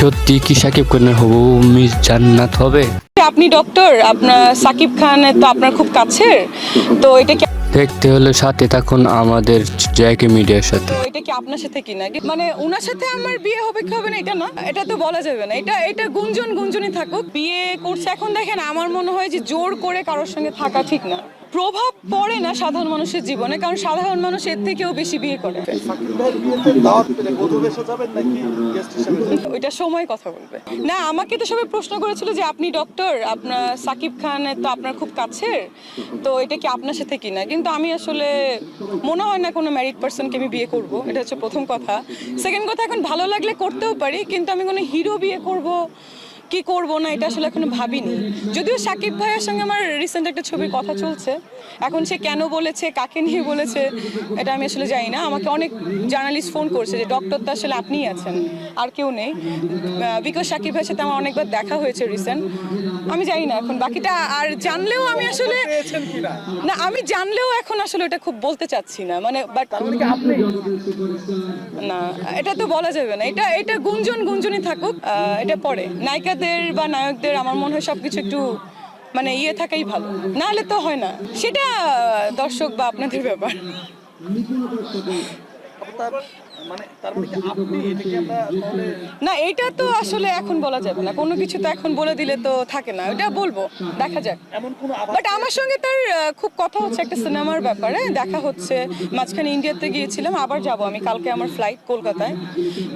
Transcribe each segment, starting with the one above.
সত্যি কি শাকিব খানের হবু মিস জান্নাত হবে? আপনি ডক্টর, আপনার সাকিব খান তো আপনার খুব কাছের, তো এটা কি দেখতে হলে সাথে থাকুন আমাদের জেকে মিডিয়ার সাথে। এটা কি আপনার সাথে কি না, মানে ওনার সাথে আমার বিয়ে হবে কি হবে না এটা না, এটা তো বলা যাবে না। এটা এটা গুঞ্জনই থাকুক। বিয়ে করছে এখন দেখেন, আমার মনে হয় যে জোর করে কারোর সঙ্গে থাকা ঠিক না। প্রভাব পড়ে না সাধারণ মানুষের জীবনে, কারণ সাধারণ মানুষ এর থেকেও বেশি বিয়ে করে। ওইটা সময় কথা বলবে। না, আমাকে তো সবাই প্রশ্ন করেছিল যে আপনি ডক্টর, আপনার সাকিব খান তো আপনার খুব কাছের, তো এটা কি আপনার সাথে কি না। কিন্তু আমি আসলে মনে হয় না কোনো ম্যারিড পার্সনকে আমি বিয়ে করব, এটা হচ্ছে প্রথম কথা। সেকেন্ড কথা, এখন ভালো লাগলে করতেও পারি, কিন্তু আমি কোনো হিরো বিয়ে করব কি করব না এটা আসলে এখনো ভাবিনি। যদিও সাকিব ভাইয়ের সঙ্গে আমার রিসেন্ট একটা ছবির কথা চলছে, এখন সে কেন বলেছে, কাকে নিয়ে বলেছে, এটা আমি আসলে জানি না। আমাকে অনেক জার্নালিস্ট ফোন করছে যে ডক্টর তো আসলে আপনিই আছেন, আর কেউ নেই। বিকজ সাকিব ভাইয়ের সাথে আমার অনেকবার দেখা হয়েছে রিসেন্ট। আমি জানি না এখন বাকিটা, আর জানলেও আমি আসলে না, আমি জানলেও এখন আসলে এটা খুব বলতে চাচ্ছি না, মানে বাট না, এটা তো বলা যাবে না। এটা এটা গুঞ্জনই থাকুক। এটা পরে নায়িকাদের বা নায়কদের আমার মনে হয় সবকিছু একটু মানে ইয়ে থাকাই ভালো, না হলে তো হয় না। সেটা দর্শক বা আপনাদের ব্যাপার। না, এটা তো আসলে এখন বলা যাবে না, কোনো কিছু তো এখন বলে দিলে তো থাকে না। ওটা বলবো, দেখা যাক। বাট আমার সঙ্গে তার খুব কথা হচ্ছে একটা সিনেমার ব্যাপারে, দেখা হচ্ছে। মাঝখানে ইন্ডিয়াতে গিয়েছিলাম, আবার যাব আমি, কালকে আমার ফ্লাইট কলকাতায়।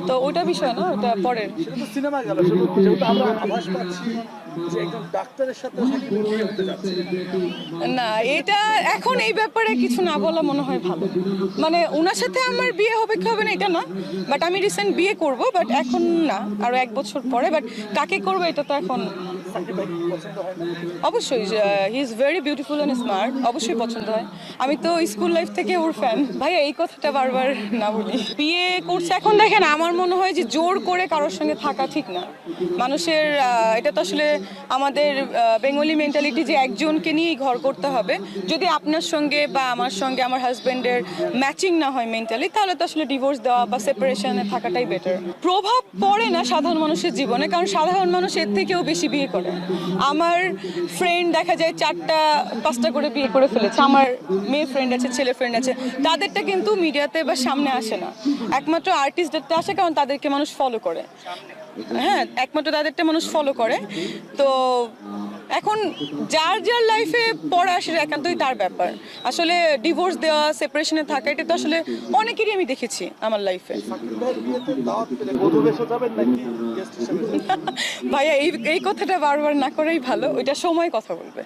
তো ওটা বিষয় না, ওটা পরের সিনেমা গেল, যেহেতু আমরা আভাস পাচ্ছি যে একজন ডাক্তারের সাথে সাকিবের বিয়ে হতে যাচ্ছে। না, এটা এখন এই ব্যাপারে কিছু না বলা মনে হয় ভালো। মানে ওনার সাথে আমার বিয়ে হবে কি হবে না এটা না, বাট আমি রিসেন্ট বিয়ে করব, বাট এখন না, আরো 1 বছর পরে। বাট কাকে করবো এটা তো এখন সাকিব ভাই পছন্দ হয় না? অবশ্যই, he is very beautiful and smart, অবশ্যই পছন্দ হয়। আমি তো স্কুল লাইফ থেকে ওর ফ্যান। ভাইয়া এই কথাটা বারবার না বলি। বিয়ে করছে এখন দেখেন, আমার মনে হয় যে জোর করে কারোর সঙ্গে থাকা ঠিক না। মানুষের এটা তো আসলে আমাদের বেঙ্গলি মেন্টালিটি যে একজনকে নিয়েই ঘর করতে হবে। যদি আপনার সঙ্গে বা আমার সঙ্গে আমার হাজবেন্ডের ম্যাচিং না হয় মেন্টালি, তাহলে তো আসলে ডিভোর্স দেওয়া বা সেপারেশনে থাকাটাই বেটার। প্রভাব পড়ে না সাধারণ মানুষের জীবনে, কারণ সাধারণ মানুষ এর থেকেও বেশি বিয়ে করে। আমার ফ্রেন্ড দেখা যায় 4টা 5টা করে বিয়ে করে ফেলেছে। আমার মেয়ে ফ্রেন্ড আছে, ছেলে ফ্রেন্ড আছে, তাদেরটা কিন্তু মিডিয়াতে বা সামনে আসে না। একমাত্র আর্টিস্টদেরটা আসে, কারণ তাদেরকে মানুষ ফলো করে। হ্যাঁ, একমাত্র তাদেরটা মানুষ ফলো করে। তো এখন যার যার লাইফে পড়া সেটা একান্তই তার ব্যাপার। আসলে ডিভোর্স দেওয়া, সেপারেশনে থাকা, এটা তো আসলে অনেকেরই আমি দেখেছি আমার লাইফে। সাকিব ভাইয়ের বিয়েতে দাওয়াত পেলে বধূ বেশে যাবেন নাকি গেস্ট হিসেবে? ভাইয়া এই এই কথাটা বারবার না করেই ভালো, ওইটা সময় কথা বলবে।